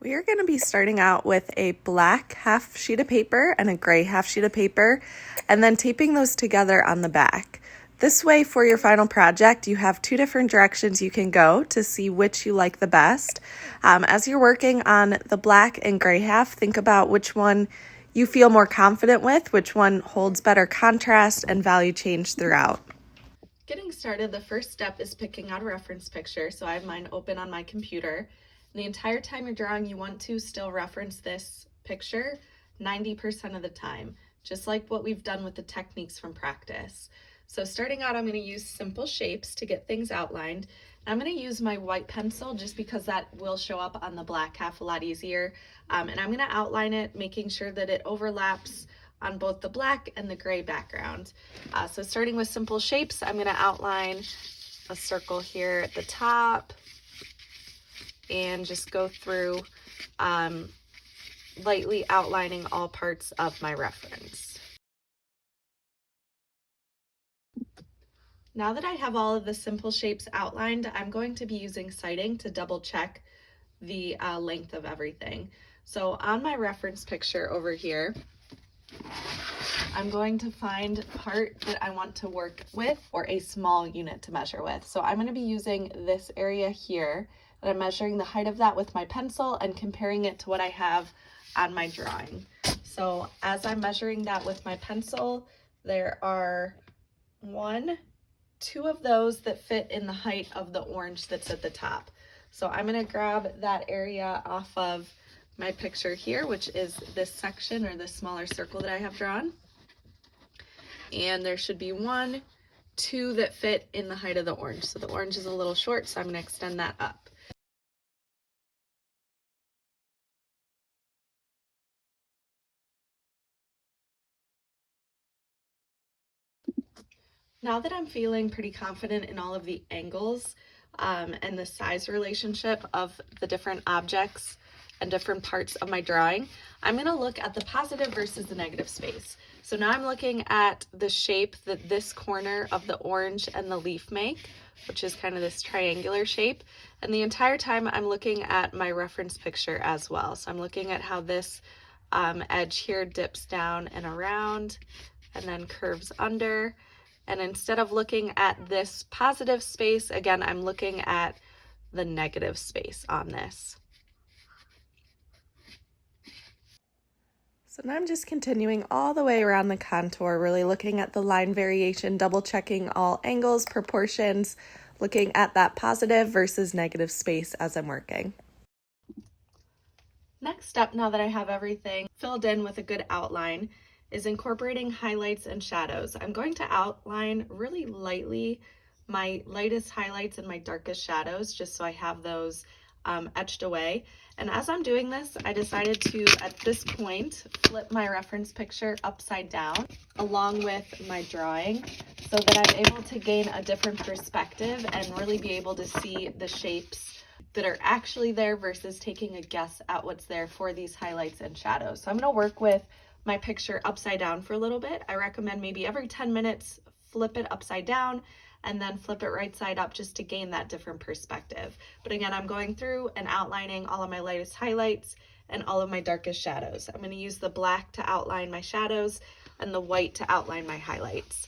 We are going to be starting out with a black half sheet of paper and a gray half sheet of paper, and then taping those together on the back. This way, for your final project, you have two different directions you can go to see which you like the best. As you're working on the black and gray half, think about which one you feel more confident with, which one holds better contrast and value change throughout. Getting started, the first step is picking out a reference picture. So I have mine open on my computer. And the entire time you're drawing, you want to still reference this picture 90% of the time, just like what we've done with the techniques from practice. So starting out, I'm going to use simple shapes to get things outlined. I'm going to use my white pencil just because that will show up on the black half a lot easier. And I'm going to outline it, making sure that it overlaps on both the black and the gray background. So starting with simple shapes, I'm going to outline a circle here at the top and just go through lightly outlining all parts of my reference. Now that I have all of the simple shapes outlined, I'm going to be using citing to double check the length of everything. So on my reference picture over here, I'm going to find part that I want to work with or a small unit to measure with. So I'm going to be using this area here, and I'm measuring the height of that with my pencil and comparing it to what I have on my drawing. So as I'm measuring that with my pencil, there are two of those that fit in the height of the orange that's at the top. So I'm going to grab that area off of my picture here, which is this section or this smaller circle that I have drawn. And there should be two that fit in the height of the orange. So the orange is a little short, so I'm going to extend that up. Now that I'm feeling pretty confident in all of the angles and the size relationship of the different objects and different parts of my drawing, I'm going to look at the positive versus the negative space. So now I'm looking at the shape that this corner of the orange and the leaf make, which is kind of this triangular shape. And the entire time I'm looking at my reference picture as well. So I'm looking at how this edge here dips down and around and then curves under. And instead of looking at this positive space, again, I'm looking at the negative space on this. So now I'm just continuing all the way around the contour, really looking at the line variation, double checking all angles, proportions, looking at that positive versus negative space as I'm working. Next step, now that I have everything filled in with a good outline, is incorporating highlights and shadows. I'm going to outline really lightly my lightest highlights and my darkest shadows, just so I have those etched away. And as I'm doing this, I decided to, at this point, flip my reference picture upside down along with my drawing so that I'm able to gain a different perspective and really be able to see the shapes that are actually there versus taking a guess at what's there for these highlights and shadows. So I'm going to work with my picture upside down for a little bit. I recommend maybe every 10 minutes, flip it upside down and then flip it right side up just to gain that different perspective. But again, I'm going through and outlining all of my lightest highlights and all of my darkest shadows. I'm going to use the black to outline my shadows and the white to outline my highlights.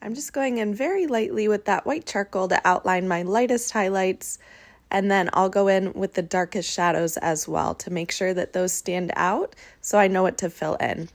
I'm just going in very lightly with that white charcoal to outline my lightest highlights, and then I'll go in with the darkest shadows as well to make sure that those stand out so I know what to fill in.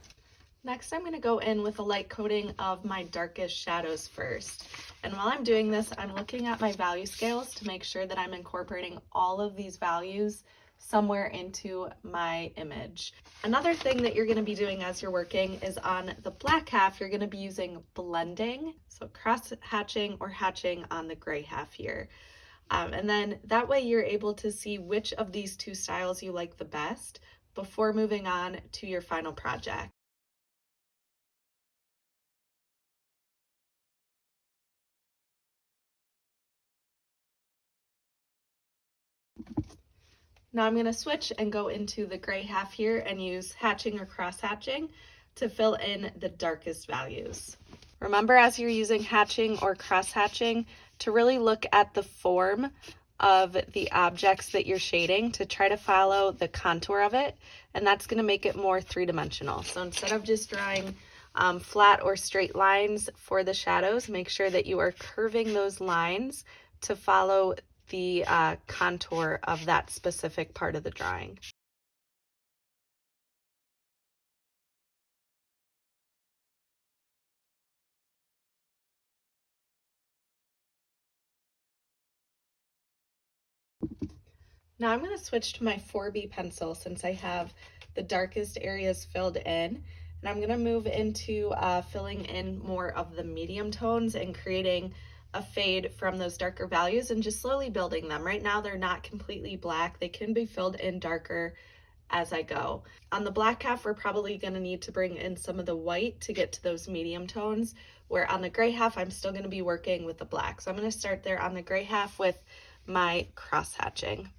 Next, I'm going to go in with a light coating of my darkest shadows first. And while I'm doing this, I'm looking at my value scales to make sure that I'm incorporating all of these values somewhere into my image. Another thing that you're going to be doing as you're working is on the black half, you're going to be using blending. So cross hatching or hatching on the gray half here. And then that way you're able to see which of these two styles you like the best before moving on to your final project. Now I'm going to switch and go into the gray half here and use hatching or cross hatching to fill in the darkest values. Remember, as you're using hatching or cross hatching, to really look at the form of the objects that you're shading to try to follow the contour of it, and that's going to make it more three-dimensional. So instead of just drawing flat or straight lines for the shadows, make sure that you are curving those lines to follow the contour of that specific part of the drawing. Now I'm going to switch to my 4B pencil since I have the darkest areas filled in, and I'm going to move into filling in more of the medium tones and creating a fade from those darker values and just slowly building them. Right now they're not completely black. They can be filled in darker as I go. On the black half, we're probably going to need to bring in some of the white to get to those medium tones, where on the gray half, I'm still going to be working with the black. So I'm going to start there on the gray half with my cross hatching.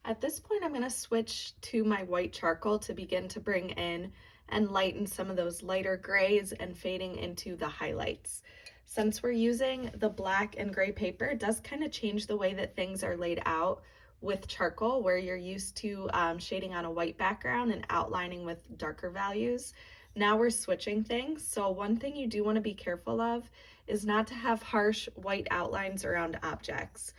At this point, I'm going to switch to my white charcoal to begin to bring in and lighten some of those lighter grays and fading into the highlights. Since we're using the black and gray paper, it does kind of change the way that things are laid out with charcoal, where you're used to shading on a white background and outlining with darker values. Now we're switching things. So one thing you do want to be careful of is not to have harsh white outlines around objects.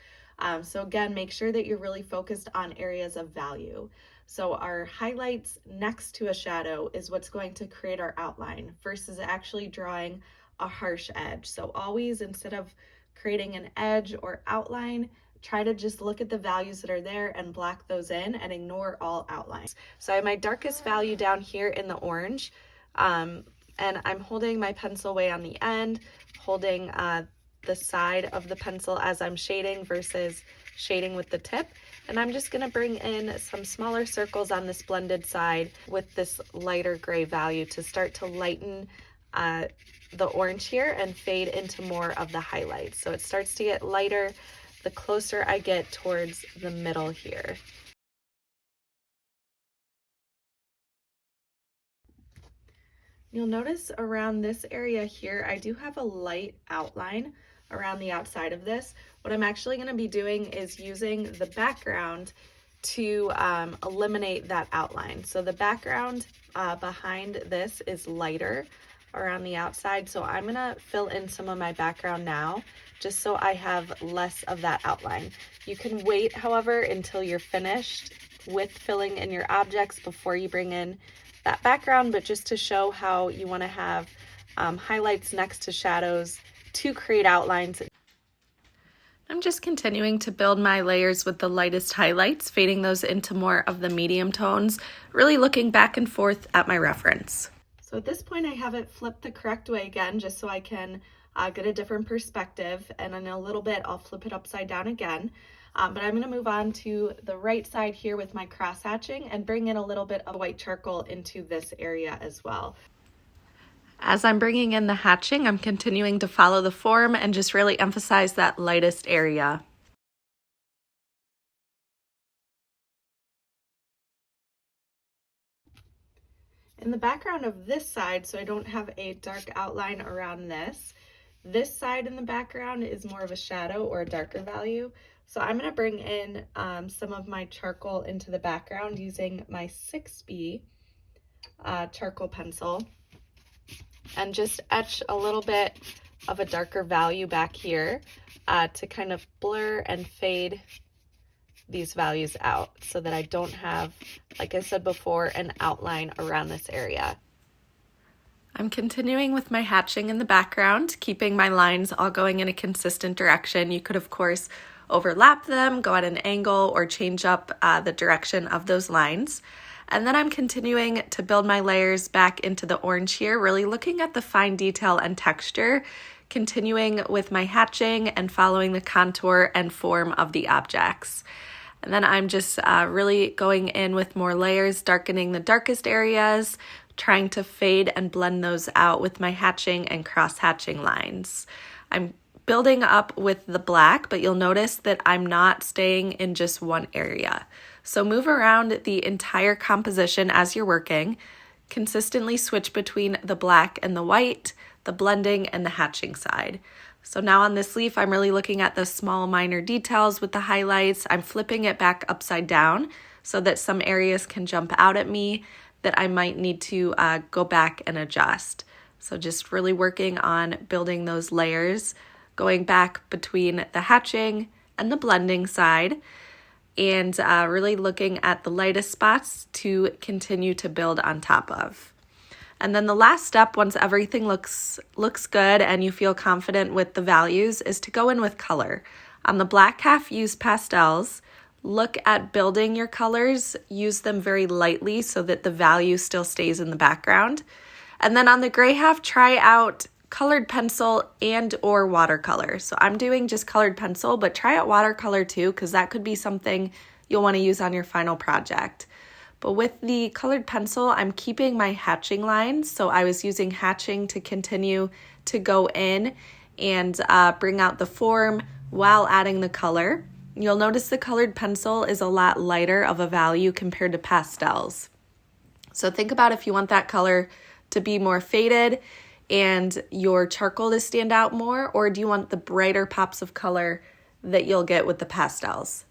So again, make sure that you're really focused on areas of value. So our highlights next to a shadow is what's going to create our outline versus actually drawing a harsh edge. So always, instead of creating an edge or outline, try to just look at the values that are there and block those in and ignore all outlines. So I have my darkest value down here in the orange, and I'm holding my pencil way on the end, holding the side of the pencil as I'm shading versus shading with the tip. And I'm just going to bring in some smaller circles on this blended side with this lighter gray value to start to lighten the orange here and fade into more of the highlights. So it starts to get lighter the closer I get towards the middle here. You'll notice around this area here, I do have a light outline around the outside of this. What I'm actually going to be doing is using the background to eliminate that outline. So the background behind this is lighter around the outside. So I'm going to fill in some of my background now, just so I have less of that outline. You can wait, however, until you're finished with filling in your objects before you bring in that background, but just to show how you want to have highlights next to shadows to create outlines. I'm just continuing to build my layers with the lightest highlights, fading those into more of the medium tones, really looking back and forth at my reference. So at this point I have it flipped the correct way again, just so I can get a different perspective, and in a little bit I'll flip it upside down again. But I'm going to move on to the right side here with my cross hatching and bring in a little bit of white charcoal into this area as well. As I'm bringing in the hatching, I'm continuing to follow the form and just really emphasize that lightest area. In the background of this side, so I don't have a dark outline around this side in the background is more of a shadow or a darker value. So I'm going to bring in some of my charcoal into the background using my 6B charcoal pencil, and just etch a little bit of a darker value back here to kind of blur and fade these values out so that I don't have, like I said before, an outline around this area. I'm continuing with my hatching in the background, keeping my lines all going in a consistent direction. You could, of course, overlap them, go at an angle, or change up the direction of those lines. And then I'm continuing to build my layers back into the orange here, really looking at the fine detail and texture, continuing with my hatching and following the contour and form of the objects. And then I'm just really going in with more layers, darkening the darkest areas, trying to fade and blend those out with my hatching and cross hatching lines. I'm building up with the black, but you'll notice that I'm not staying in just one area. So move around the entire composition as you're working. Consistently switch between the black and the white, the blending and the hatching side. So now on this leaf, I'm really looking at the small minor details with the highlights. I'm flipping it back upside down so that some areas can jump out at me that I might need to go back and adjust. So just really working on building those layers, going back between the hatching and the blending side, and really looking at the lightest spots to continue to build on top of. And then the last step, once everything looks good and you feel confident with the values, is to go in with color. On the black half, use pastels. Look at building your colors. Use them very lightly so that the value still stays in the background. And then on the gray half, try out colored pencil and or watercolor. So I'm doing just colored pencil, but try out watercolor too, because that could be something you'll want to use on your final project. But with the colored pencil, I'm keeping my hatching lines. So I was using hatching to continue to go in and bring out the form while adding the color. You'll notice the colored pencil is a lot lighter of a value compared to pastels. So think about if you want that color to be more faded and your charcoal to stand out more, or do you want the brighter pops of color that you'll get with the pastels?